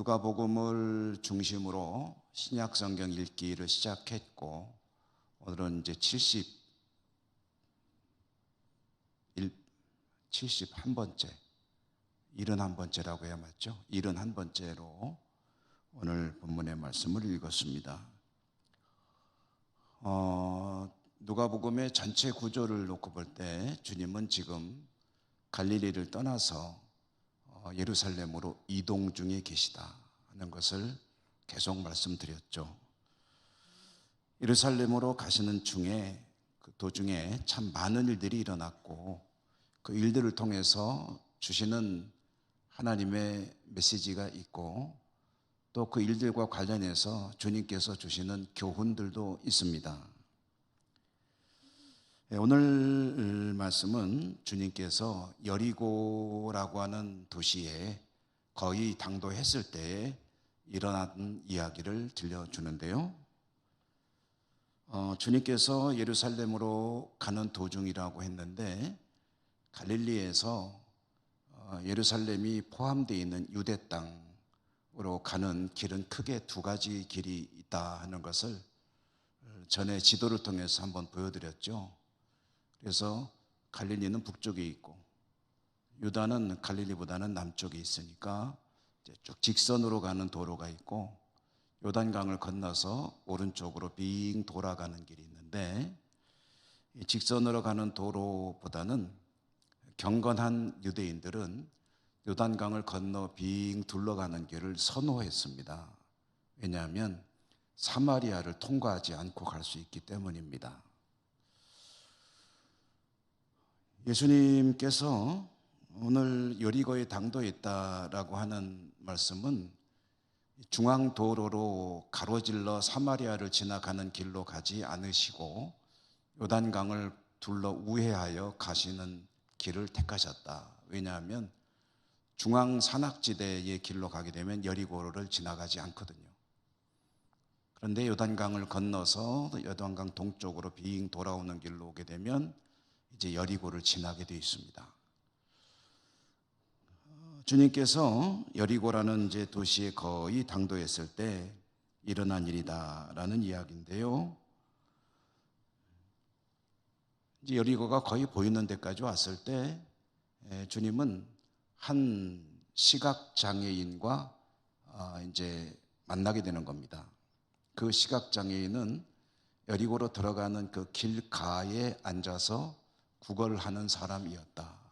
누가복음을 중심으로 신약 성경 읽기를 시작했고, 오늘은 이제 71번째, 71번째라고 해야 맞죠? 71번째로 오늘 본문의 말씀을 읽었습니다. 누가복음의 전체 구조를 놓고 볼 때 주님은 지금 갈릴리를 떠나서 예루살렘으로 이동 중에 계시다 하는 것을 계속 말씀드렸죠. 예루살렘으로 가시는 중에 그 도중에 참 많은 일들이 일어났고, 그 일들을 통해서 주시는 하나님의 메시지가 있고, 또 그 일들과 관련해서 주님께서 주시는 교훈들도 있습니다. 오늘 말씀은 주님께서 여리고라고 하는 도시에 거의 당도했을 때 일어난 이야기를 들려주는데요. 주님께서 예루살렘으로 가는 도중이라고 했는데, 갈릴리에서 예루살렘이 포함되어 있는 유대 땅으로 가는 길은 크게 두 가지 길이 있다 하는 것을 전에 지도를 통해서 한번 보여드렸죠. 그래서 갈릴리는 북쪽에 있고 유다는 갈릴리보다는 남쪽에 있으니까 쭉 직선으로 가는 도로가 있고, 요단강을 건너서 오른쪽으로 빙 돌아가는 길이 있는데, 직선으로 가는 도로보다는 경건한 유대인들은 요단강을 건너 빙 둘러가는 길을 선호했습니다. 왜냐하면 사마리아를 통과하지 않고 갈 수 있기 때문입니다. 예수님께서 오늘 여리고에 당도에 있다라고 하는 말씀은 중앙도로로 가로질러 사마리아를 지나가는 길로 가지 않으시고 요단강을 둘러 우회하여 가시는 길을 택하셨다. 왜냐하면 중앙 산악지대의 길로 가게 되면 여리고를 지나가지 않거든요. 그런데 요단강을 건너서 요단강 동쪽으로 빙 돌아오는 길로 오게 되면 이제 여리고를 지나게 되어 있습니다. 주님께서 여리고라는 이제 도시에 거의 당도했을 때 일어난 일이다라는 이야기인데요. 이제 여리고가 거의 보이는 데까지 왔을 때 주님은 한 시각 장애인과 이제 만나게 되는 겁니다. 그 시각 장애인은 여리고로 들어가는 그 길가에 앉아서 구걸을 하는 사람이었다.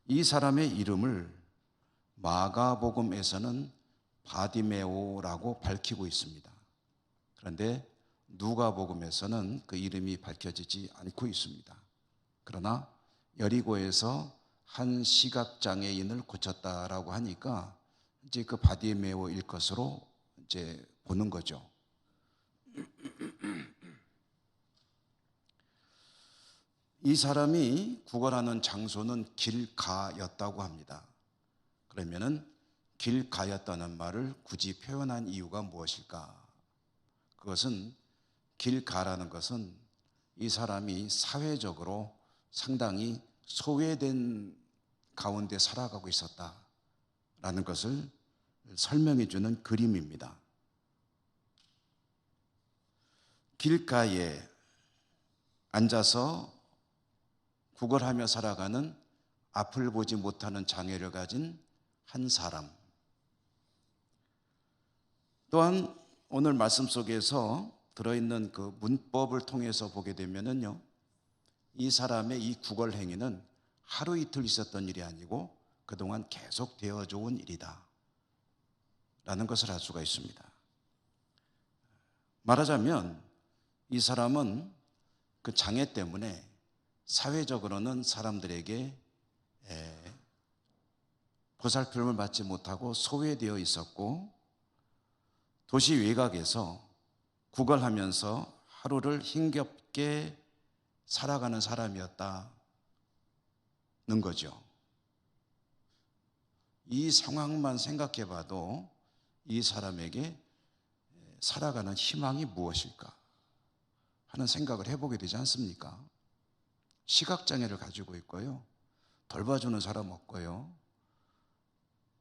이 사람의 이름을 마가복음에서는 바디메오라고 밝히고 있습니다. 그런데 누가복음에서는 그 이름이 밝혀지지 않고 있습니다. 그러나 여리고에서 한 시각장애인을 고쳤다라고 하니까 이제 그 바디메오일 것으로 이제 보는 거죠. 이 사람이 구걸하는 장소는 길가였다고 합니다. 그러면은 길가였다는 말을 굳이 표현한 이유가 무엇일까? 그것은 길가라는 것은 이 사람이 사회적으로 상당히 소외된 가운데 살아가고 있었다라는 것을 설명해 주는 그림입니다. 길가에 앉아서 구걸하며 살아가는 앞을 보지 못하는 장애를 가진 한 사람. 또한 오늘 말씀 속에서 들어있는 그 문법을 통해서 보게 되면은요, 이 사람의 이 구걸 행위는 하루 이틀 있었던 일이 아니고 그동안 계속 되어져 온 일이다 라는 것을 알 수가 있습니다. 말하자면 이 사람은 그 장애 때문에 사회적으로는 사람들에게 보살핌을 받지 못하고 소외되어 있었고, 도시 외곽에서 구걸하면서 하루를 힘겹게 살아가는 사람이었다는 거죠. 이 상황만 생각해 봐도 이 사람에게 살아가는 희망이 무엇일까 하는 생각을 해보게 되지 않습니까? 시각장애를 가지고 있고요, 돌봐주는 사람 없고요.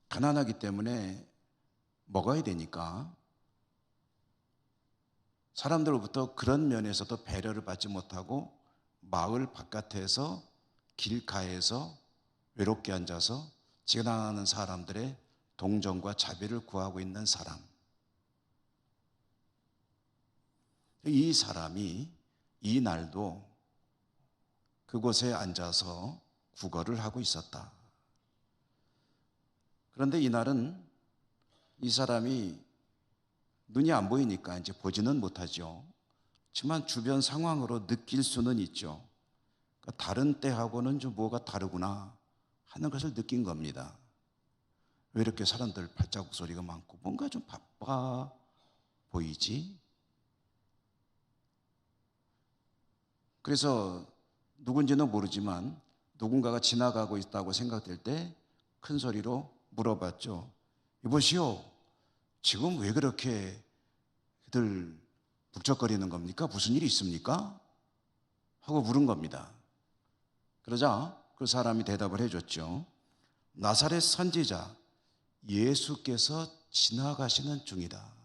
가난하기 때문에 먹어야 되니까 사람들로부터 그런 면에서도 배려를 받지 못하고 마을 바깥에서 길가에서 외롭게 앉아서 지나가는 사람들의 동정과 자비를 구하고 있는 사람. 이 사람이 이 날도 그곳에 앉아서 구걸을 하고 있었다. 그런데 이날은 이 사람이 눈이 안 보이니까 이제 보지는 못하죠. 하지만 주변 상황으로 느낄 수는 있죠. 그러니까 다른 때하고는 좀 뭐가 다르구나 하는 것을 느낀 겁니다. 왜 이렇게 사람들 발자국 소리가 많고 뭔가 좀 바빠 보이지? 그래서 누군지는 모르지만 누군가가 지나가고 있다고 생각될 때 큰 소리로 물어봤죠. 여보시오, 지금 왜 그렇게들 북적거리는 겁니까? 무슨 일이 있습니까? 하고 물은 겁니다. 그러자 그 사람이 대답을 해줬죠. 나사렛 선지자 예수께서 지나가시는 중이다.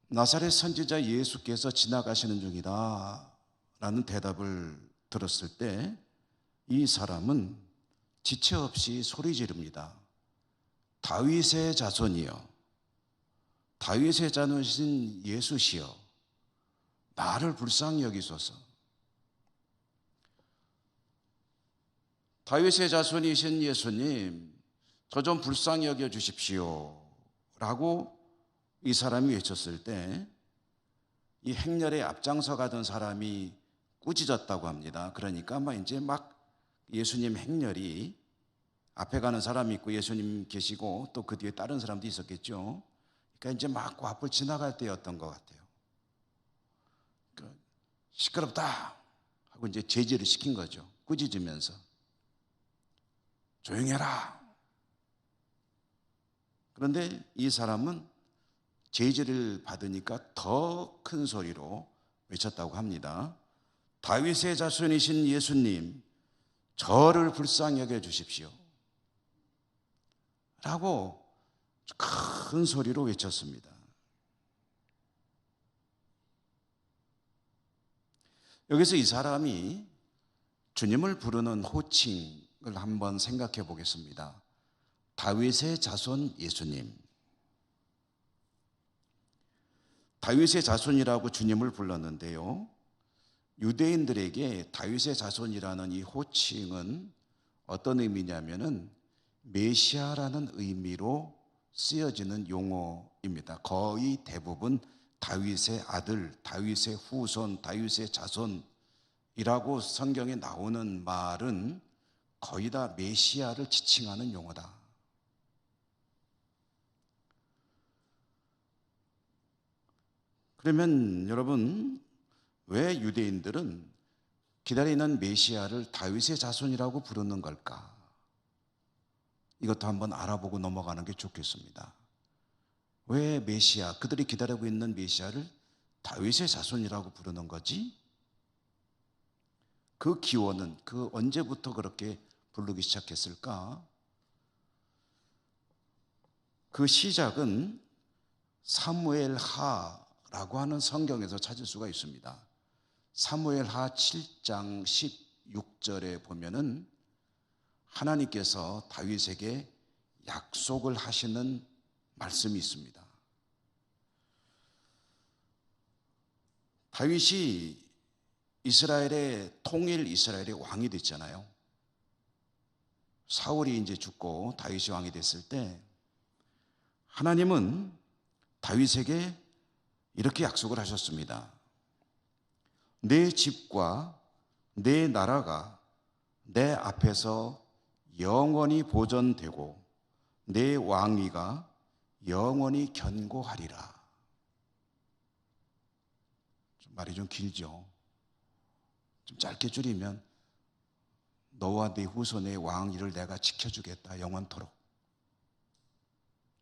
나사렛 선지자 예수께서 지나가시는 중이다 라는 대답을 들었을 때 이 사람은 지체 없이 소리 지릅니다. 다윗의 자손이여, 다윗의 자손이신 예수시여, 나를 불쌍히 여기소서. 다윗의 자손이신 예수님, 저 좀 불쌍히 여겨 주십시오 라고 이 사람이 외쳤을 때 이 행렬에 앞장서 가던 사람이 꾸짖었다고 합니다. 그러니까 이제 예수님 행렬이 앞에 가는 사람이 있고 예수님 계시고 또 그 뒤에 다른 사람도 있었겠죠. 그러니까 이제 그 앞을 지나갈 때였던 것 같아요. 시끄럽다 하고 이제 제지를 시킨 거죠. 꾸짖으면서 조용히 해라. 그런데 이 사람은 제지를 받으니까 더 큰 소리로 외쳤다고 합니다. 다윗의 자손이신 예수님, 저를 불쌍히 여겨 주십시오 라고 큰 소리로 외쳤습니다. 여기서 이 사람이 주님을 부르는 호칭을 한번 생각해 보겠습니다. 다윗의 자손 예수님. 다윗의 자손이라고 주님을 불렀는데요. 유대인들에게 다윗의 자손이라는 이 호칭은 어떤 의미냐면은 메시아라는 의미로 쓰여지는 용어입니다. 거의 대부분 다윗의 아들, 다윗의 후손, 다윗의 자손이라고 성경에 나오는 말은 거의 다 메시아를 지칭하는 용어다. 그러면 여러분, 왜 유대인들은 기다리는 메시아를 다윗의 자손이라고 부르는 걸까? 이것도 한번 알아보고 넘어가는 게 좋겠습니다. 왜 메시아, 그들이 기다리고 있는 메시아를 다윗의 자손이라고 부르는 거지? 그 기원은 언제부터 그렇게 부르기 시작했을까? 그 시작은 사무엘하라고 하는 성경에서 찾을 수가 있습니다. 사무엘하 7장 16절에 보면은 하나님께서 다윗에게 약속을 하시는 말씀이 있습니다. 다윗이 이스라엘의 왕이 됐잖아요. 사울이 이제 죽고 다윗이 왕이 됐을 때 하나님은 다윗에게 이렇게 약속을 하셨습니다. 내 집과 내 나라가 내 앞에서 영원히 보존되고 내 왕위가 영원히 견고하리라. 말이 좀 길죠. 좀 짧게 줄이면 너와 네 후손의 왕위를 내가 지켜주겠다, 영원토록.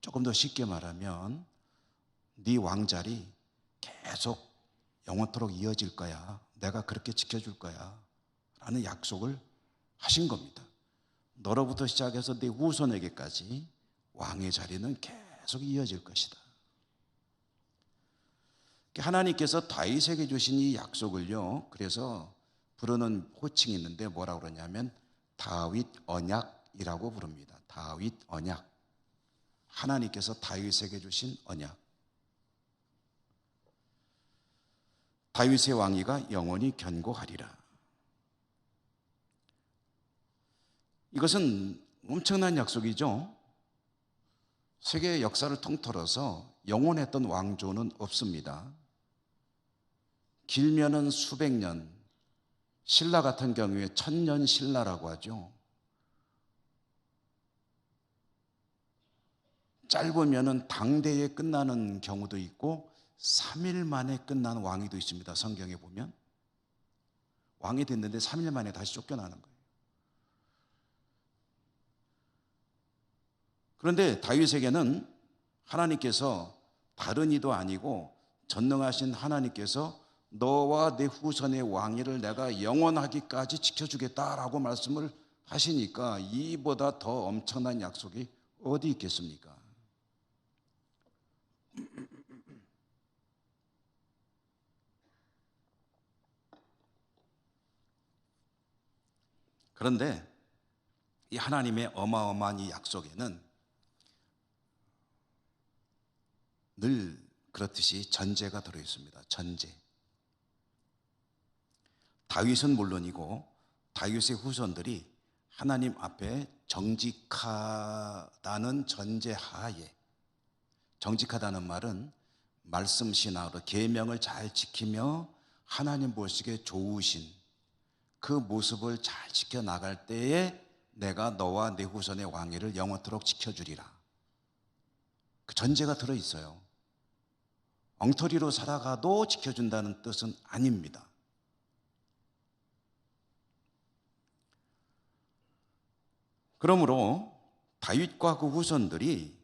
조금 더 쉽게 말하면 네 왕자리 계속 영원토록 이어질 거야. 내가 그렇게 지켜줄 거야 라는 약속을 하신 겁니다. 너로부터 시작해서 네 후손에게까지 왕의 자리는 계속 이어질 것이다. 하나님께서 다윗에게 주신 이 약속을요, 그래서 부르는 호칭이 있는데 뭐라고 그러냐면 다윗 언약이라고 부릅니다. 다윗 언약. 하나님께서 다윗에게 주신 언약. 다윗의 왕위가 영원히 견고하리라. 이것은 엄청난 약속이죠. 세계 역사를 통틀어서 영원했던 왕조는 없습니다. 길면은 수백 년, 신라 같은 경우에 천년 신라라고 하죠. 짧으면은 당대에 끝나는 경우도 있고 3일 만에 끝난 왕위도 있습니다. 성경에 보면 왕이 됐는데 3일 만에 다시 쫓겨나는 거예요. 그런데 다윗에게는 하나님께서 다른 이도 아니고 전능하신 하나님께서 너와 내 후손의 왕위를 내가 영원하기까지 지켜주겠다라고 말씀을 하시니까 이보다 더 엄청난 약속이 어디 있겠습니까? 그런데 이 하나님의 어마어마한 이 약속에는 늘 그렇듯이 전제가 들어있습니다. 전제. 다윗은 물론이고 다윗의 후손들이 하나님 앞에 정직하다는 전제하에, 정직하다는 말은 말씀 신앙으로 계명을 잘 지키며 하나님 보시기에 좋으신 그 모습을 잘 지켜나갈 때에 내가 너와 내 후손의 왕위를 영원토록 지켜주리라. 그 전제가 들어있어요. 엉터리로 살아가도 지켜준다는 뜻은 아닙니다. 그러므로 다윗과 그 후손들이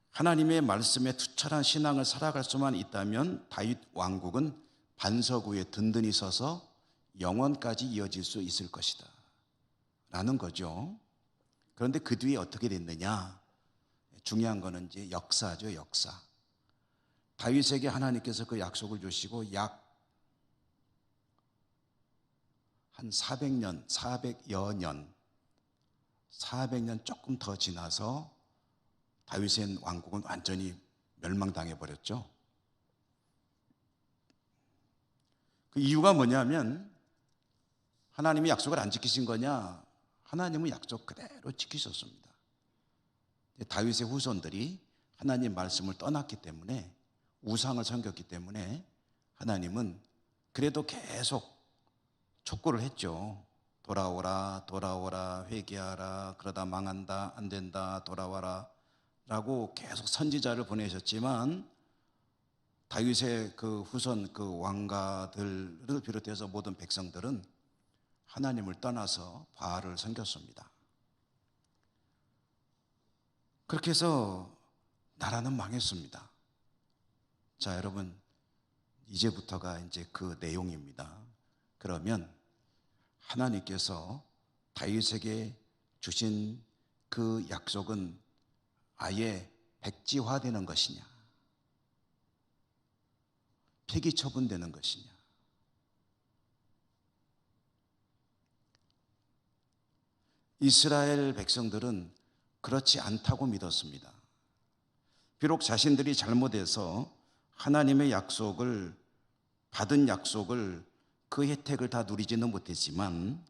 하나님의 말씀에 투철한 신앙을 살아갈 수만 있다면 다윗 왕국은 반석 위에 든든히 서서 영원까지 이어질 수 있을 것이다 라는 거죠. 그런데 그 뒤에 어떻게 됐느냐? 중요한 거는 이제 역사죠. 역사. 다윗에게 하나님께서 그 약속을 주시고 약 한 400년, 400년 조금 더 지나서 다윗의 왕국은 완전히 멸망당해 버렸죠. 그 이유가 뭐냐면 하나님이 약속을 안 지키신 거냐? 하나님은 약속 그대로 지키셨습니다. 다윗의 후손들이 하나님 말씀을 떠났기 때문에, 우상을 섬겼기 때문에 하나님은 그래도 계속 촉구를 했죠. 돌아오라, 돌아오라, 회개하라, 그러다 망한다, 안 된다, 돌아와라 라고 계속 선지자를 보내셨지만 다윗의 그 후손, 그 왕가들을 비롯해서 모든 백성들은 하나님을 떠나서 바알을 섬겼습니다. 그렇게 해서 나라는 망했습니다. 자, 여러분, 이제부터가 이제 그 내용입니다. 그러면 하나님께서 다윗에게 주신 그 약속은 아예 백지화되는 것이냐, 폐기 처분되는 것이냐? 이스라엘 백성들은 그렇지 않다고 믿었습니다. 비록 자신들이 잘못해서 하나님의 약속을, 받은 약속을, 그 혜택을 다 누리지는 못했지만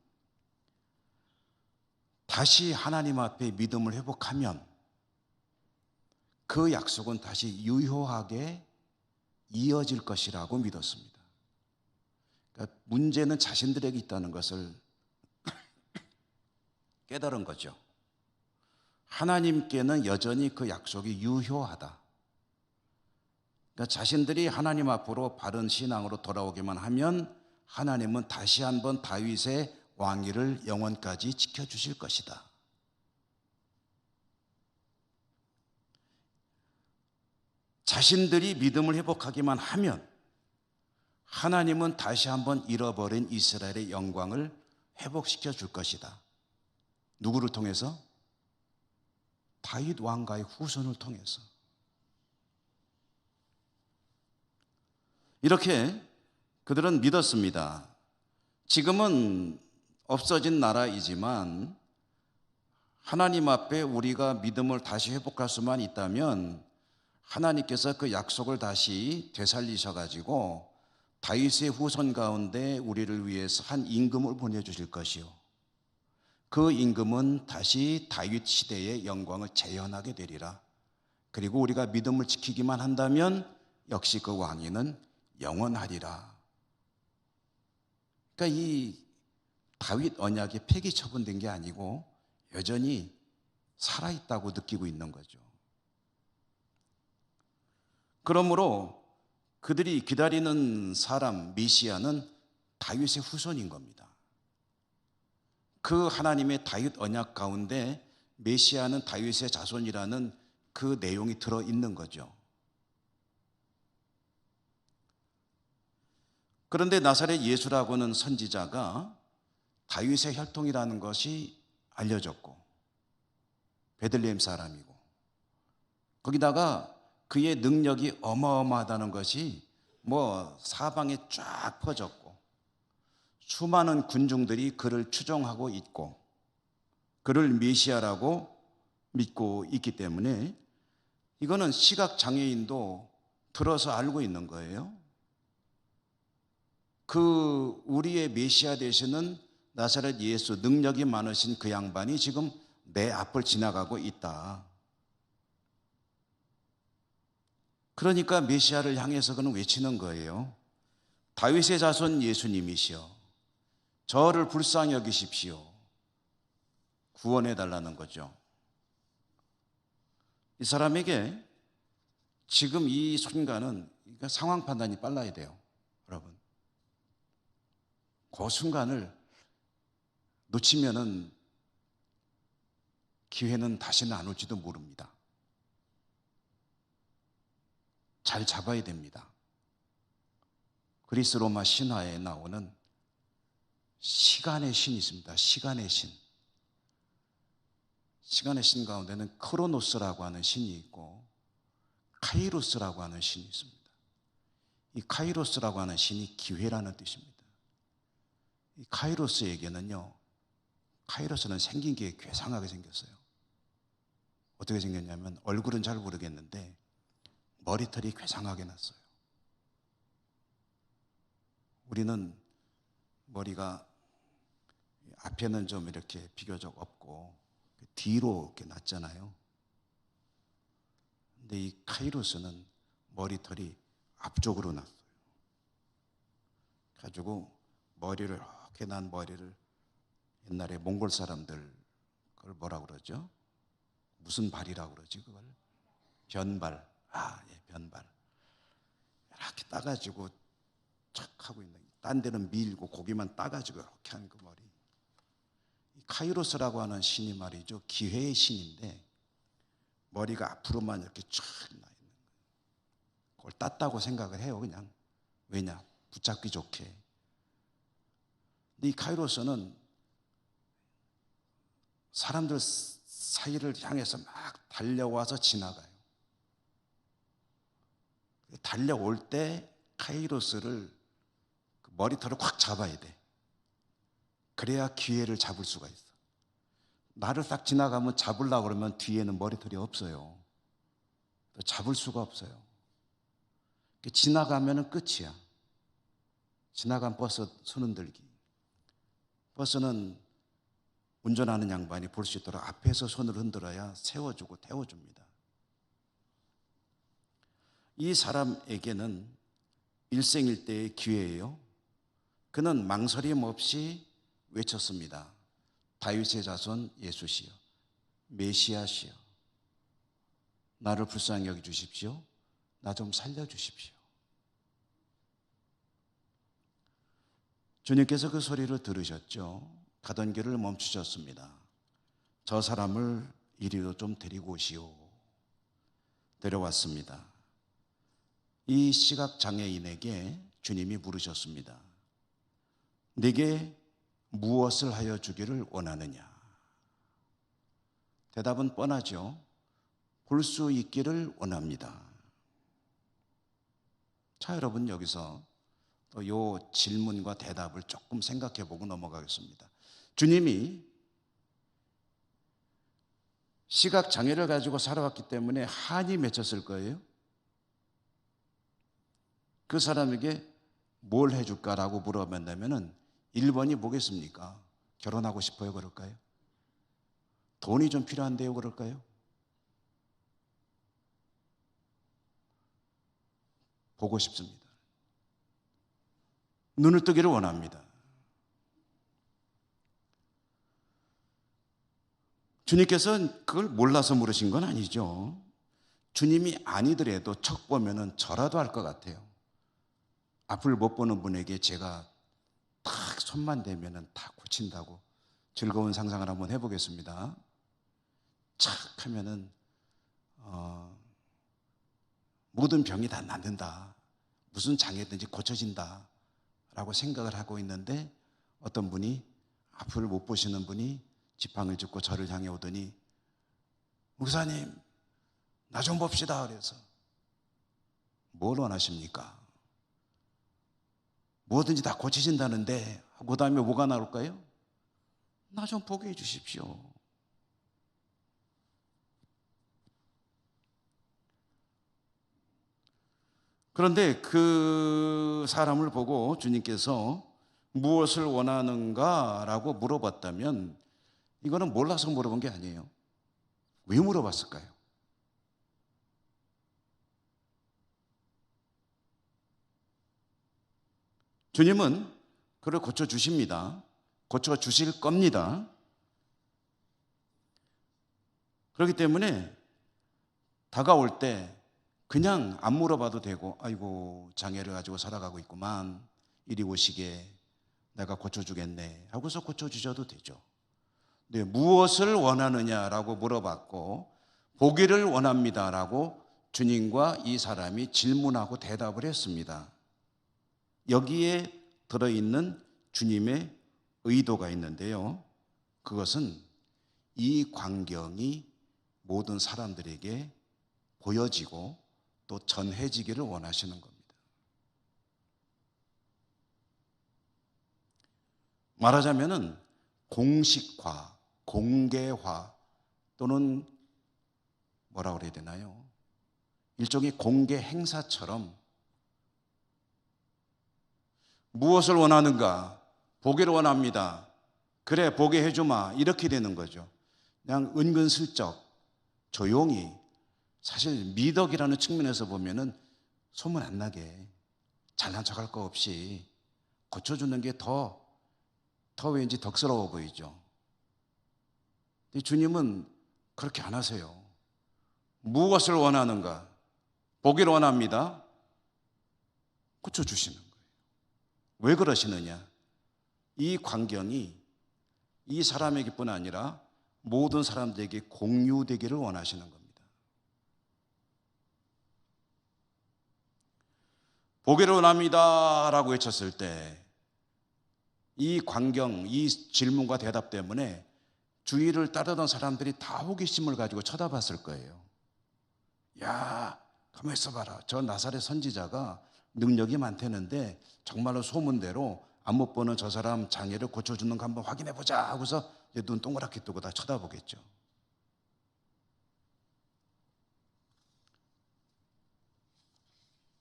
다시 하나님 앞에 믿음을 회복하면 그 약속은 다시 유효하게 이어질 것이라고 믿었습니다. 그러니까 문제는 자신들에게 있다는 것을 깨달은 거죠. 하나님께는 여전히 그 약속이 유효하다. 그러니까 자신들이 하나님 앞으로 바른 신앙으로 돌아오기만 하면 하나님은 다시 한번 다윗의 왕위를 영원까지 지켜주실 것이다. 자신들이 믿음을 회복하기만 하면 하나님은 다시 한번 잃어버린 이스라엘의 영광을 회복시켜 줄 것이다. 누구를 통해서? 다윗 왕가의 후손을 통해서. 이렇게 그들은 믿었습니다. 지금은 없어진 나라이지만 하나님 앞에 우리가 믿음을 다시 회복할 수만 있다면 하나님께서 그 약속을 다시 되살리셔가지고 다윗의 후손 가운데 우리를 위해서 한 임금을 보내주실 것이요, 그 임금은 다시 다윗 시대의 영광을 재현하게 되리라. 그리고 우리가 믿음을 지키기만 한다면 역시 그 왕위는 영원하리라. 그러니까 이 다윗 언약이 폐기 처분된 게 아니고 여전히 살아있다고 느끼고 있는 거죠. 그러므로 그들이 기다리는 사람 메시아는 다윗의 후손인 겁니다. 그 하나님의 다윗 언약 가운데 메시아는 다윗의 자손이라는 그 내용이 들어있는 거죠. 그런데 나사렛 예수라고 하는 선지자가 다윗의 혈통이라는 것이 알려졌고 베들레헴 사람이고 거기다가 그의 능력이 어마어마하다는 것이 사방에 쫙 퍼졌고 수많은 군중들이 그를 추종하고 있고 그를 메시아라고 믿고 있기 때문에 이거는 시각장애인도 들어서 알고 있는 거예요. 그 우리의 메시아 되시는 나사렛 예수, 능력이 많으신 그 양반이 지금 내 앞을 지나가고 있다. 그러니까 메시아를 향해서 그는 외치는 거예요. 다윗의 자손 예수님이시여, 저를 불쌍히 여기십시오. 구원해 달라는 거죠. 이 사람에게 지금 이 순간은 상황 판단이 빨라야 돼요, 여러분. 그 순간을 놓치면은 기회는 다시는 안 올지도 모릅니다. 잘 잡아야 됩니다. 그리스 로마 신화에 나오는 시간의 신이 있습니다. 시간의 신. 시간의 신 가운데는 크로노스라고 하는 신이 있고 카이로스라고 하는 신이 있습니다. 이 카이로스라고 하는 신이 기회라는 뜻입니다. 이 카이로스에게는요, 카이로스는 생긴 게 괴상하게 생겼어요. 어떻게 생겼냐면 얼굴은 잘 모르겠는데 머리털이 괴상하게 났어요. 우리는 머리가 앞에는 좀 이렇게 비교적 없고 뒤로 이렇게 났잖아요. 근데 이 카이로스는 머리털이 앞쪽으로 났어요. 가지고 머리를 이렇게 난 머리를 옛날에 몽골 사람들 그걸 뭐라고 그러죠? 무슨 발이라고 그러지 그걸? 변발. 변발. 이렇게 따가지고 착 하고 있는, 딴 데는 밀고 고기만 따가지고 이렇게 하는 그 머리. 카이로스라고 하는 신이 말이죠, 기회의 신인데 머리가 앞으로만 이렇게 쫙 나 있는 거예요. 그걸 땄다고 생각을 해요, 그냥. 왜냐? 붙잡기 좋게. 근데 이 카이로스는 사람들 사이를 향해서 막 달려와서 지나가요. 달려올 때 카이로스를 머리털을 꽉 잡아야 돼. 그래야 기회를 잡을 수가 있어. 나를 딱 지나가면 잡으려고 그러면 뒤에는 머리털이 없어요. 잡을 수가 없어요. 지나가면 끝이야. 지나간 버스 손 흔들기. 버스는 운전하는 양반이 볼 수 있도록 앞에서 손을 흔들어야 세워주고 태워줍니다. 이 사람에게는 일생일대의 기회예요. 그는 망설임 없이 외쳤습니다. 다윗의 자손 예수시여, 메시아시여, 나를 불쌍히 여겨주십시오. 나 좀 살려주십시오. 주님께서 그 소리를 들으셨죠. 가던 길을 멈추셨습니다. 저 사람을 이리로 좀 데리고 오시오. 데려왔습니다. 이 시각장애인에게 주님이 물으셨습니다. 네게 무엇을 하여 주기를 원하느냐? 대답은 뻔하죠. 볼 수 있기를 원합니다. 자, 여러분, 여기서 또 요 질문과 대답을 조금 생각해 보고 넘어가겠습니다. 주님이 시각 장애를 가지고 살아왔기 때문에 한이 맺혔을 거예요. 그 사람에게 뭘 해줄까라고 물어본다면은 1번이 뭐겠습니까? 결혼하고 싶어요? 그럴까요? 돈이 좀 필요한데요? 그럴까요? 보고 싶습니다. 눈을 뜨기를 원합니다. 주님께서는 그걸 몰라서 물으신 건 아니죠. 주님이 아니더라도 척 보면은 저라도 할 것 같아요. 앞을 못 보는 분에게 제가 딱 손만 대면은 다 고친다고 즐거운 상상을 한번 해보겠습니다. 착 하면은 모든 병이 다 낫는다. 무슨 장애든지 고쳐진다. 라고 생각을 하고 있는데 어떤 분이 앞을 못 보시는 분이 지팡이를 짚고 저를 향해 오더니 목사님 나 좀 봅시다. 그래서 뭘 원하십니까? 뭐든지 다 고쳐진다는데 그 다음에 뭐가 나올까요? 나 좀 보게 해 주십시오. 그런데 그 사람을 보고 주님께서 무엇을 원하는가 라고 물어봤다면 이거는 몰라서 물어본 게 아니에요. 왜 물어봤을까요? 주님은 그를 고쳐주십니다. 고쳐주실 겁니다. 그렇기 때문에 다가올 때 그냥 안 물어봐도 되고 아이고 장애를 가지고 살아가고 있구만 이리 오시게 내가 고쳐주겠네 하고서 고쳐주셔도 되죠. 네, 무엇을 원하느냐라고 물어봤고 보기를 원합니다라고 주님과 이 사람이 질문하고 대답을 했습니다. 여기에 들어있는 주님의 의도가 있는데요. 그것은 이 광경이 모든 사람들에게 보여지고 또 전해지기를 원하시는 겁니다. 말하자면은 공식화, 공개화 또는 뭐라 그래야 되나요? 일종의 공개 행사처럼 무엇을 원하는가? 보기를 원합니다. 그래, 보게 해주마. 이렇게 되는 거죠. 그냥 은근슬쩍 조용히 사실 미덕이라는 측면에서 보면은 소문 안 나게 잘난 척할 거 없이 고쳐주는 게 더 왠지 덕스러워 보이죠. 근데 주님은 그렇게 안 하세요. 무엇을 원하는가? 보기를 원합니다. 고쳐주시는 거예요. 왜 그러시느냐? 이 광경이 이 사람에게뿐 아니라 모든 사람들에게 공유되기를 원하시는 겁니다. 보기를 원합니다 라고 외쳤을 때 이 광경, 이 질문과 대답 때문에 주위를 따르던 사람들이 다 호기심을 가지고 쳐다봤을 거예요. 야, 가만히 있어봐라. 저 나사렛 선지자가 능력이 많다는데 정말로 소문대로 안 못 보는 저 사람 장애를 고쳐주는 거 한번 확인해보자 하고서 눈 동그랗게 뜨고 다 쳐다보겠죠.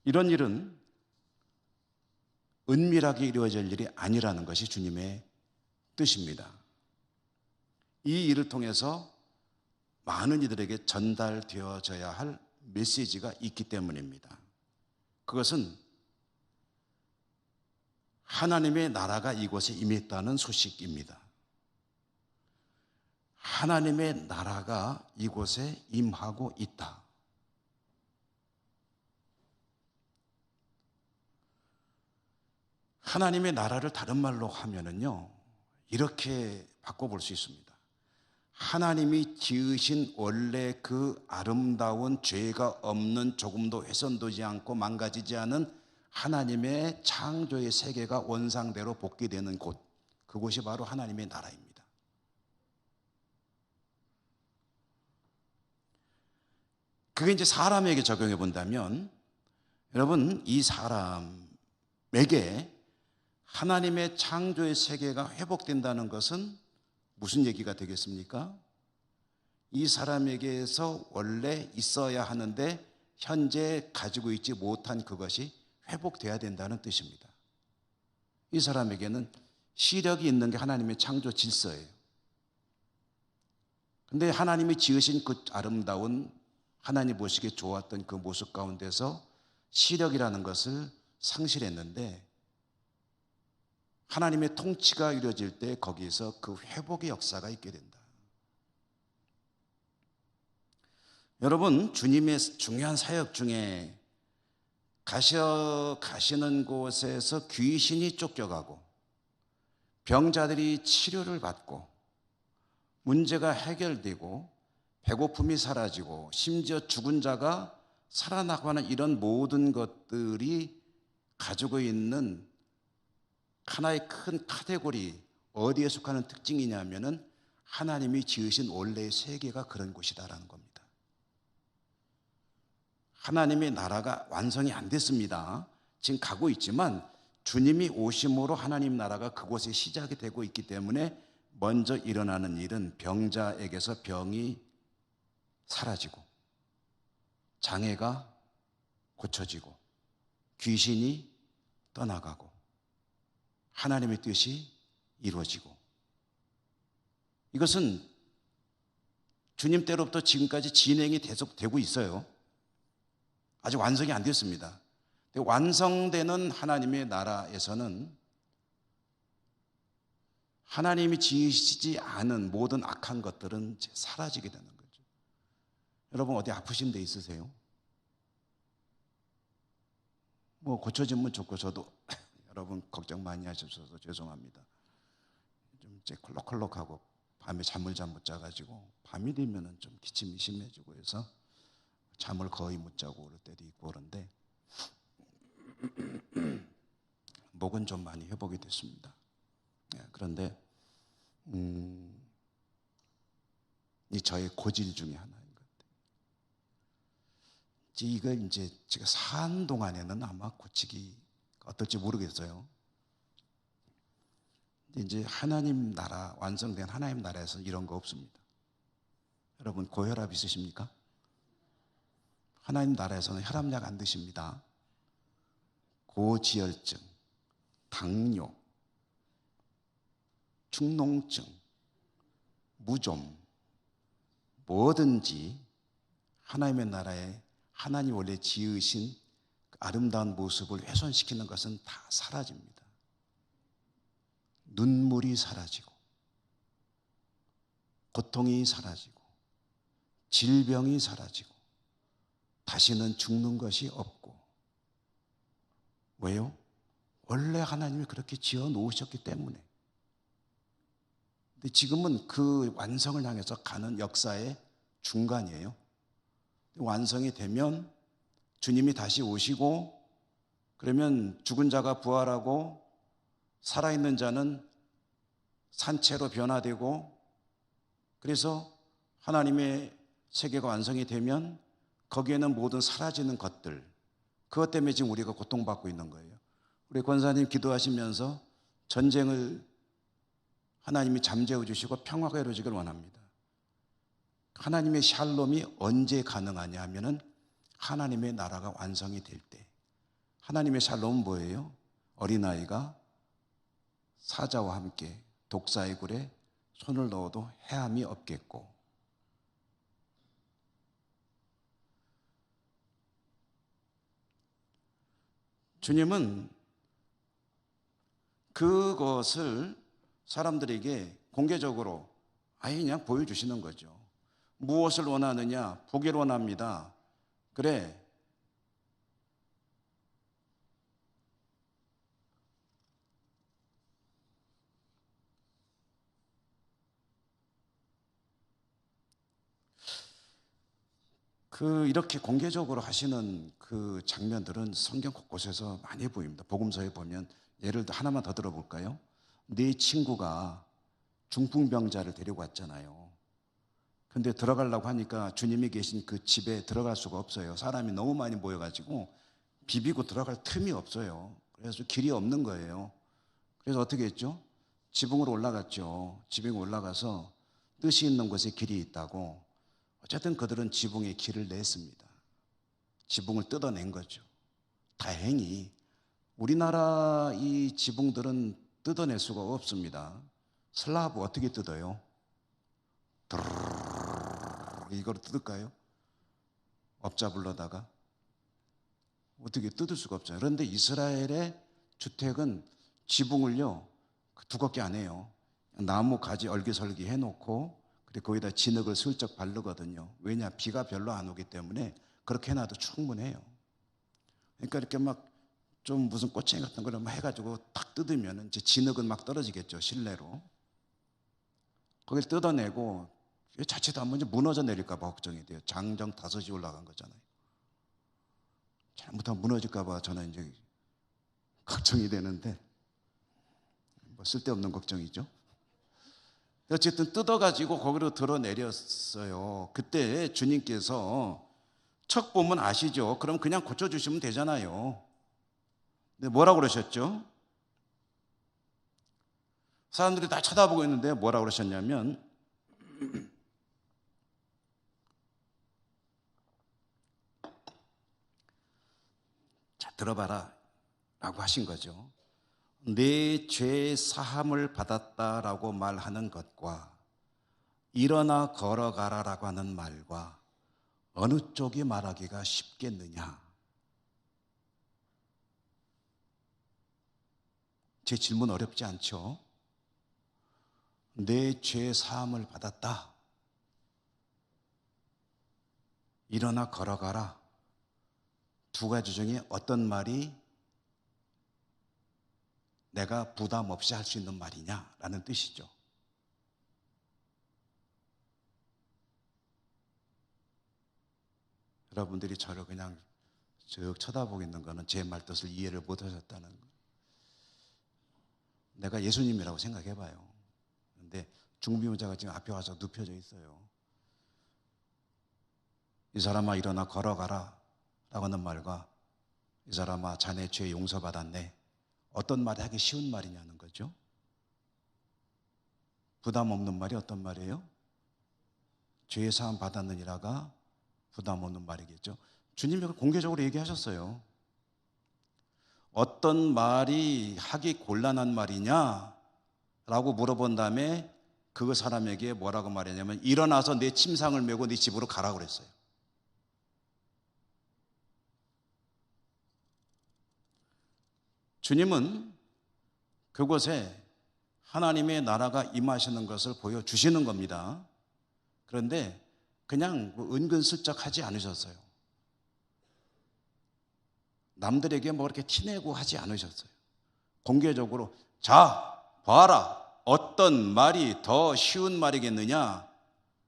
이런 일은 은밀하게 이루어질 일이 아니라는 것이 주님의 뜻입니다. 이 일을 통해서 많은 이들에게 전달되어져야 할 메시지가 있기 때문입니다. 그것은 하나님의 나라가 이곳에 임했다는 소식입니다. 하나님의 나라가 이곳에 임하고 있다. 하나님의 나라를 다른 말로 하면은요, 이렇게 바꿔볼 수 있습니다. 하나님이 지으신 원래 그 아름다운 죄가 없는 조금도 훼손되지 않고 망가지지 않은 하나님의 창조의 세계가 원상대로 복귀되는 곳, 그곳이 바로 하나님의 나라입니다. 그게 이제 사람에게 적용해 본다면, 여러분, 이 사람에게 하나님의 창조의 세계가 회복된다는 것은 무슨 얘기가 되겠습니까? 이 사람에게서 원래 있어야 하는데 현재 가지고 있지 못한 그것이 회복돼야 된다는 뜻입니다. 이 사람에게는 시력이 있는 게 하나님의 창조 질서예요. 근데 하나님이 지으신 그 아름다운, 하나님 보시기에 좋았던 그 모습 가운데서 시력이라는 것을 상실했는데, 하나님의 통치가 이루어질 때 거기에서 그 회복의 역사가 있게 된다. 여러분, 주님의 중요한 사역 중에 가시는 곳에서 귀신이 쫓겨가고 병자들이 치료를 받고 문제가 해결되고 배고픔이 사라지고 심지어 죽은 자가 살아나고 하는 이런 모든 것들이 가지고 있는 하나의 큰 카테고리, 어디에 속하는 특징이냐면은 하나님이 지으신 원래의 세계가 그런 곳이다라는 겁니다. 하나님의 나라가 완성이 안 됐습니다. 지금 가고 있지만 주님이 오심으로 하나님 나라가 그곳에 시작이 되고 있기 때문에 먼저 일어나는 일은 병자에게서 병이 사라지고 장애가 고쳐지고 귀신이 떠나가고 하나님의 뜻이 이루어지고, 이것은 주님 때로부터 지금까지 진행이 계속되고 있어요. 아직 완성이 안 됐습니다. 완성되는 하나님의 나라에서는 하나님이 지으시지 않은 모든 악한 것들은 이제 사라지게 되는 거죠. 여러분, 어디 아프신 데 있으세요? 뭐 고쳐지면 좋고, 저도 여러분 걱정 많이 하셔서 죄송합니다. 좀 이제 콜록콜록하고 밤에 잠을 잘 못 자가지고 밤이 되면은 좀 기침이 심해지고 해서 잠을 거의 못 자고 그럴 때도 있고 그런데 목은 좀 많이 회복이 됐습니다. 그런데 이 저의 고질 중에 하나인 것 같아요. 이걸 이제 제가 산 동안에는 아마 고치기 어떨지 모르겠어요. 이제 하나님 나라, 완성된 하나님 나라에서 이런 거 없습니다. 여러분, 고혈압 있으십니까? 하나님 나라에서는 혈압약 안 드십니다. 고지혈증, 당뇨, 축농증, 무좀, 뭐든지 하나님의 나라에 하나님 원래 지으신 아름다운 모습을 훼손시키는 것은 다 사라집니다. 눈물이 사라지고 고통이 사라지고 질병이 사라지고 다시는 죽는 것이 없고. 왜요? 원래 하나님이 그렇게 지어 놓으셨기 때문에. 근데 지금은 그 완성을 향해서 가는 역사의 중간이에요. 완성이 되면 주님이 다시 오시고, 그러면 죽은 자가 부활하고 살아있는 자는 산채로 변화되고, 그래서 하나님의 세계가 완성이 되면 거기에는 모든 사라지는 것들, 그것 때문에 지금 우리가 고통받고 있는 거예요. 우리 권사님 기도하시면서 전쟁을 하나님이 잠재워 주시고 평화가 이루어지길 원합니다. 하나님의 샬롬이 언제 가능하냐 하면은 하나님의 나라가 완성이 될 때. 하나님의 샬롬은 뭐예요? 어린아이가 사자와 함께 독사의 굴에 손을 넣어도 해함이 없겠고, 주님은 그것을 사람들에게 공개적으로 아예 그냥 보여주시는 거죠. 무엇을 원하느냐? 보기를 원합니다. 그래. 이렇게 공개적으로 하시는 그 장면들은 성경 곳곳에서 많이 보입니다. 복음서에 보면, 예를 들어 하나만 더 들어볼까요? 네 친구가 중풍병자를 데리고 왔잖아요. 근데 들어가려고 하니까 주님이 계신 그 집에 들어갈 수가 없어요. 사람이 너무 많이 모여가지고 비비고 들어갈 틈이 없어요. 그래서 길이 없는 거예요. 그래서 어떻게 했죠? 지붕으로 올라갔죠. 지붕에 올라가서 뜻이 있는 곳에 길이 있다고. 어쨌든 그들은 지붕에 길을 냈습니다. 지붕을 뜯어낸 거죠. 다행히 우리나라 이 지붕들은 뜯어낼 수가 없습니다. 슬라브 어떻게 뜯어요? 이걸 뜯을까요? 업자 불러다가 어떻게 뜯을 수가 없잖아요. 그런데 이스라엘의 주택은 지붕을요 두껍게 안 해요. 나무 가지 얼기설기 해놓고 그리고 거기다 진흙을 슬쩍 바르거든요. 왜냐? 비가 별로 안 오기 때문에 그렇게 해놔도 충분해요. 그러니까 이렇게 막 좀 무슨 꼬챙이 같은 걸 막 해가지고 탁 뜯으면 이제 진흙은 막 떨어지겠죠. 실내로. 거기를 뜯어내고 자칫 한번 무너져 내릴까 봐 걱정이 돼요. 장정 5시 올라간 거잖아요. 잘못하면 무너질까 봐 저는 이제 걱정이 되는데 뭐 쓸데없는 걱정이죠. 어쨌든 뜯어가지고 거기로 들어내렸어요. 그때 주님께서 척 보면 아시죠? 그럼 그냥 고쳐주시면 되잖아요. 근데 뭐라고 그러셨죠? 사람들이 다 쳐다보고 있는데 뭐라고 그러셨냐면 자, 들어봐라 라고 하신 거죠. 내 죄 사함을 받았다라고 말하는 것과 일어나 걸어가라라고 하는 말과 어느 쪽이 말하기가 쉽겠느냐? 제 질문 어렵지 않죠? 내 죄 사함을 받았다. 일어나 걸어가라. 두 가지 중에 어떤 말이 내가 부담 없이 할 수 있는 말이냐라는 뜻이죠. 여러분들이 저를 그냥 쭉 쳐다보고 있는 거는 제 말뜻을 이해를 못 하셨다는 거예요. 내가 예수님이라고 생각해 봐요. 근데 중비용자가 지금 앞에 와서 눕혀져 있어요. 이 사람아 일어나 걸어가라 라고 하는 말과 이 사람아 자네 죄 용서받았네, 어떤 말이 하기 쉬운 말이냐는 거죠. 부담 없는 말이 어떤 말이에요? 죄 사함 받았느니라가 부담 없는 말이겠죠. 주님이 공개적으로 얘기하셨어요. 어떤 말이 하기 곤란한 말이냐 라고 물어본 다음에 그 사람에게 뭐라고 말했냐면 일어나서 내 침상을 메고 네 집으로 가라고 그랬어요. 주님은 그곳에 하나님의 나라가 임하시는 것을 보여주시는 겁니다. 그런데 그냥 은근슬쩍 하지 않으셨어요. 남들에게 뭐 이렇게 티내고 하지 않으셨어요. 공개적으로 자, 봐라. 어떤 말이 더 쉬운 말이겠느냐?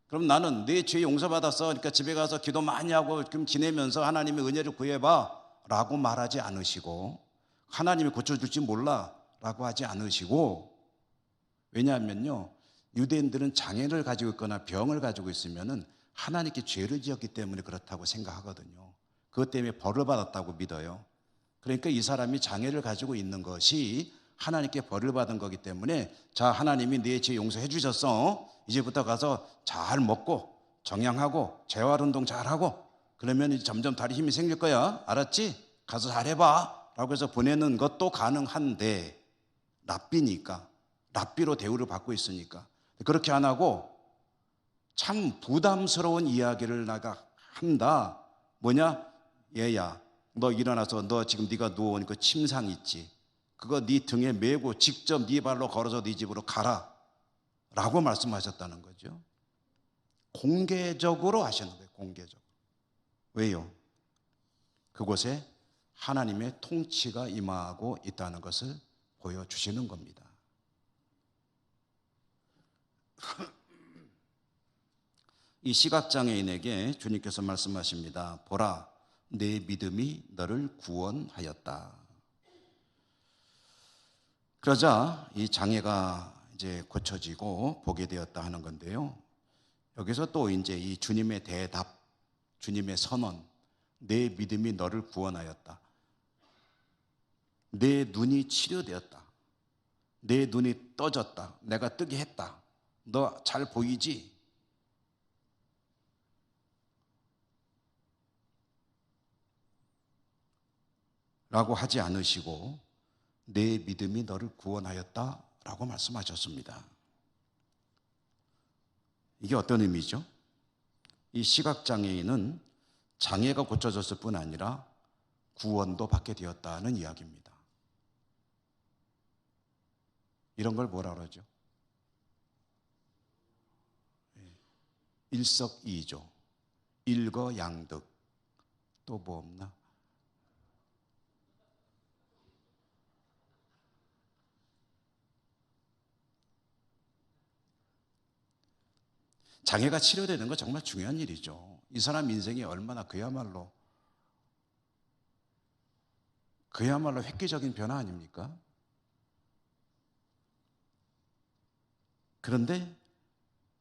그럼 나는 네 죄 용서받았어. 그러니까 집에 가서 기도 많이 하고 좀 지내면서 하나님의 은혜를 구해봐 라고 말하지 않으시고, 하나님이 고쳐줄지 몰라 라고 하지 않으시고, 왜냐하면요, 유대인들은 장애를 가지고 있거나 병을 가지고 있으면은 하나님께 죄를 지었기 때문에 그렇다고 생각하거든요. 그것 때문에 벌을 받았다고 믿어요. 그러니까 이 사람이 장애를 가지고 있는 것이 하나님께 벌을 받은 거기 때문에 자, 하나님이 네 죄 용서해 주셨어. 이제부터 가서 잘 먹고 정양하고 재활운동 잘하고 그러면 점점 다리 힘이 생길 거야. 알았지? 가서 잘해봐 라고 해서 보내는 것도 가능한데, 랍비니까, 랍비로 대우를 받고 있으니까 그렇게 안 하고 참 부담스러운 이야기를 나가 한다. 뭐냐? 얘야, 너 일어나서 너 지금 네가 누워온 그 침상 있지? 그거 네 등에 메고 직접 네 발로 걸어서 네 집으로 가라 라고 말씀하셨다는 거죠. 공개적으로 하시는 거예요. 공개적으로. 왜요? 그곳에 하나님의 통치가 임하고 있다는 것을 보여주시는 겁니다. 이 시각장애인에게 주님께서 말씀하십니다. 보라, 내 믿음이 너를 구원하였다. 그러자 이 장애가 이제 고쳐지고 보게 되었다 하는 건데요. 여기서 또 이제 이 주님의 대답, 주님의 선언, 내 믿음이 너를 구원하였다. 내 눈이 치료되었다. 내 눈이 떠졌다. 내가 뜨게 했다. 너 잘 보이지? 라고 하지 않으시고 내 믿음이 너를 구원하였다 라고 말씀하셨습니다. 이게 어떤 의미죠? 이 시각장애인은 장애가 고쳐졌을 뿐 아니라 구원도 받게 되었다는 이야기입니다. 이런 걸 뭐라 그러죠? 일석이조, 일거양득. 또 뭐 없나? 장애가 치료되는 건 정말 중요한 일이죠. 이 사람 인생이 얼마나 그야말로 획기적인 변화 아닙니까? 그런데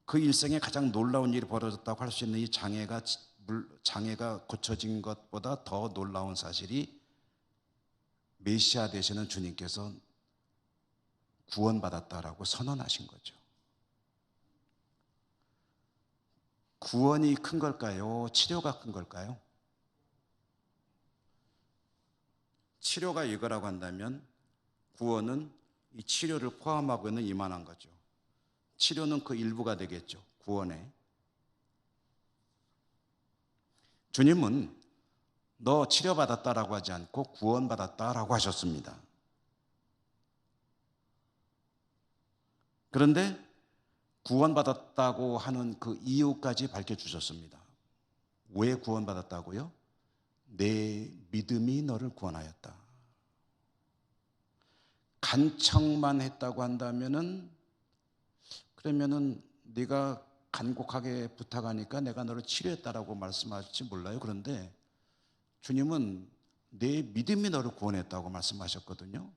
그 일생에 가장 놀라운 일이 벌어졌다고 할 수 있는 이 장애가 고쳐진 것보다 더 놀라운 사실이 메시아 되시는 주님께서 구원받았다라고 선언하신 거죠. 구원이 큰 걸까요? 치료가 큰 걸까요? 치료가 이거라고 한다면 구원은 이 치료를 포함하고 있는 이만한 거죠. 치료는 그 일부가 되겠죠. 구원에. 주님은 너 치료받았다라고 하지 않고 구원받았다라고 하셨습니다. 그런데 구원받았다고 하는 그 이유까지 밝혀주셨습니다. 왜 구원받았다고요? 내 믿음이 너를 구원하였다. 간청만 했다고 한다면은 그러면은 네가 간곡하게 부탁하니까 내가 너를 치료했다라고 말씀하실지 몰라요. 그런데 주님은 내 믿음이 너를 구원했다고 말씀하셨거든요.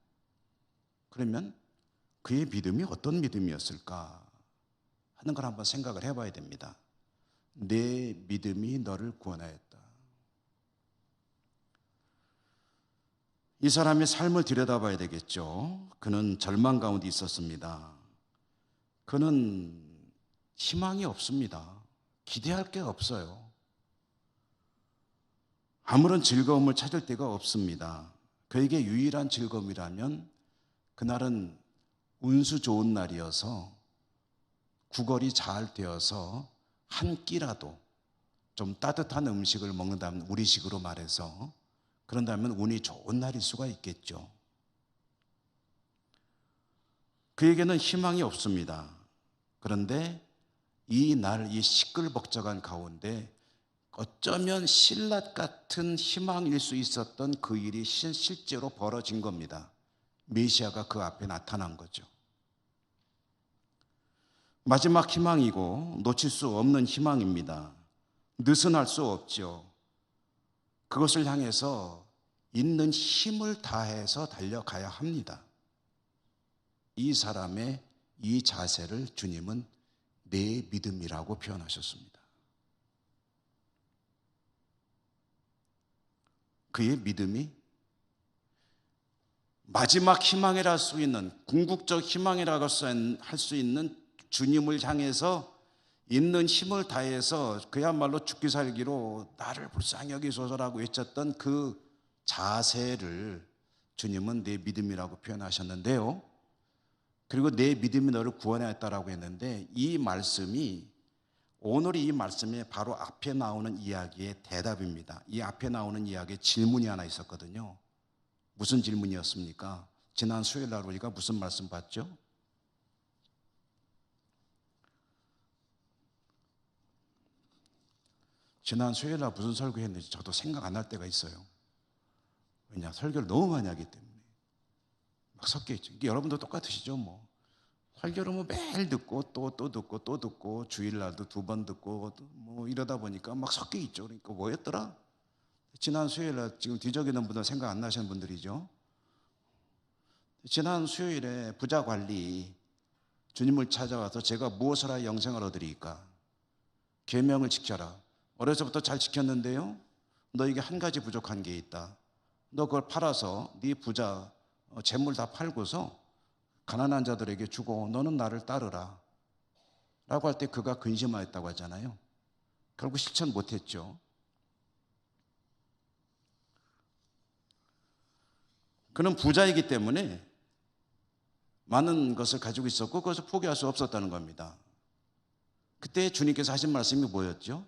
그러면 그의 믿음이 어떤 믿음이었을까 하는 걸 한번 생각을 해봐야 됩니다. 내 믿음이 너를 구원하였다. 이 사람의 삶을 들여다봐야 되겠죠. 그는 절망 가운데 있었습니다. 그는 희망이 없습니다. 기대할 게 없어요. 아무런 즐거움을 찾을 데가 없습니다. 그에게 유일한 즐거움이라면 그날은 운수 좋은 날이어서 구걸이 잘 되어서 한 끼라도 좀 따뜻한 음식을 먹는다면, 우리식으로 말해서 그런다면 운이 좋은 날일 수가 있겠죠. 그에게는 희망이 없습니다. 그런데 이 날, 이 시끌벅적한 가운데 어쩌면 신라 같은 희망일 수 있었던 그 일이 실제로 벌어진 겁니다. 메시아가 그 앞에 나타난 거죠. 마지막 희망이고 놓칠 수 없는 희망입니다. 느슨할 수 없죠. 그것을 향해서 있는 힘을 다해서 달려가야 합니다. 이 사람의 이 자세를 주님은 내 믿음이라고 표현하셨습니다. 그의 믿음이 마지막 희망이라 할 수 있는, 궁극적 희망이라고 할 수 있는 주님을 향해서 있는 힘을 다해서 그야말로 죽기 살기로 나를 불쌍히 여기소서라고 외쳤던 그 자세를 주님은 내 믿음이라고 표현하셨는데요. 그리고 내 믿음이 너를 구원하였다라고 했는데, 이 말씀이 오늘 이 말씀의 바로 앞에 나오는 이야기의 대답입니다. 이 앞에 나오는 이야기에 질문이 하나 있었거든요. 무슨 질문이었습니까? 지난 수요일 날 우리가 무슨 말씀 봤죠? 지난 수요일 날 무슨 설교했는지 저도 생각 안 날 때가 있어요. 왜냐, 설교를 너무 많이 하기 때문에 막 섞여 있죠. 이게 여러분도 똑같으시죠, 뭐. 설교를 뭐 매일 듣고 또 듣고 또 듣고 주일날도 2번 듣고 뭐 이러다 보니까 막 섞여 있죠. 그러니까 뭐였더라? 지난 수요일날 지금 뒤적이는 분들 생각 안 나시는 분들이죠. 지난 수요일에 부자 관리 주님을 찾아와서 제가 무엇을 하여 영생을 얻으리까? 계명을 지켜라. 어려서부터 잘 지켰는데요, 너에게 한 가지 부족한 게 있다. 너 그걸 팔아서 네 부자 재물 다 팔고서 가난한 자들에게 주고 너는 나를 따르라 라고 할 때 그가 근심하였다고 하잖아요. 결국 실천 못했죠. 그는 부자이기 때문에 많은 것을 가지고 있었고 그것을 포기할 수 없었다는 겁니다. 그때 주님께서 하신 말씀이 뭐였죠?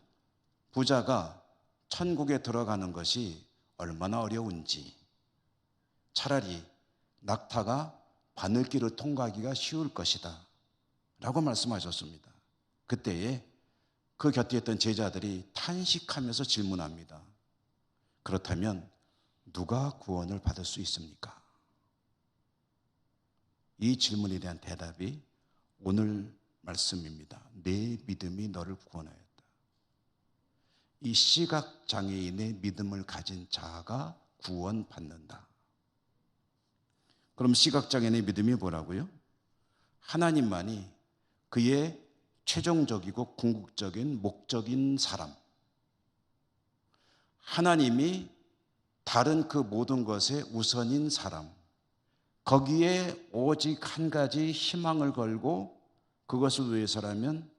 부자가 천국에 들어가는 것이 얼마나 어려운지, 차라리 낙타가 바늘길을 통과하기가 쉬울 것이다 라고 말씀하셨습니다. 그때에 그 곁에 있던 제자들이 탄식하면서 질문합니다. 그렇다면 누가 구원을 받을 수 있습니까? 이 질문에 대한 대답이 오늘 말씀입니다. 내 믿음이 너를 구원하였다. 이 시각장애인의 믿음을 가진 자가 구원받는다. 그럼 시각장애인의 믿음이 뭐라고요? 하나님만이 그의 최종적이고 궁극적인 목적인 사람, 하나님이 다른 그 모든 것의 우선인 사람, 거기에 오직 한 가지 희망을 걸고 그것을 위해서라면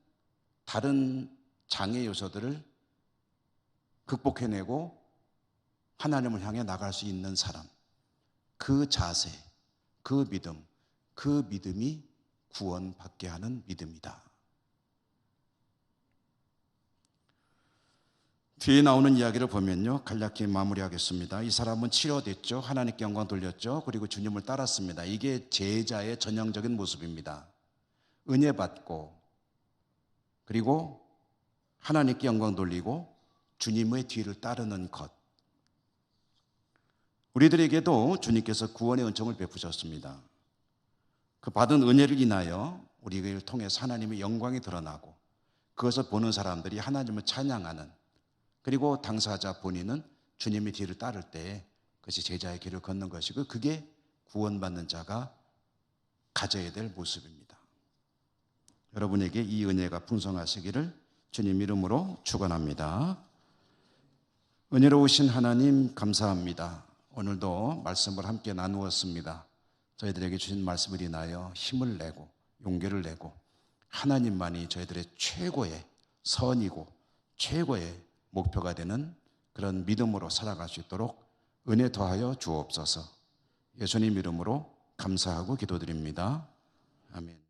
다른 장애 요소들을 극복해내고 하나님을 향해 나갈 수 있는 사람, 그 자세, 그 믿음이 구원받게 하는 믿음이다. 뒤에 나오는 이야기를 보면요, 간략히 마무리하겠습니다. 이 사람은 치료됐죠. 하나님께 영광 돌렸죠. 그리고 주님을 따랐습니다. 이게 제자의 전형적인 모습입니다. 은혜 받고 그리고 하나님께 영광 돌리고 주님의 뒤를 따르는 것. 우리들에게도 주님께서 구원의 은총을 베푸셨습니다. 그 받은 은혜를 인하여 우리를 통해서 하나님의 영광이 드러나고 그것을 보는 사람들이 하나님을 찬양하는, 그리고 당사자 본인은 주님의 뒤를 따를 때 그것이 제자의 길을 걷는 것이고 그게 구원받는 자가 가져야 될 모습입니다. 여러분에게 이 은혜가 풍성하시기를 주님 이름으로 축원합니다. 은혜로우신 하나님 감사합니다. 오늘도 말씀을 함께 나누었습니다. 저희들에게 주신 말씀을 인하여 힘을 내고 용기를 내고 하나님만이 저희들의 최고의 선이고 최고의 목표가 되는 그런 믿음으로 살아갈 수 있도록 은혜 더하여 주옵소서. 예수님 이름으로 감사하고 기도드립니다. 아멘.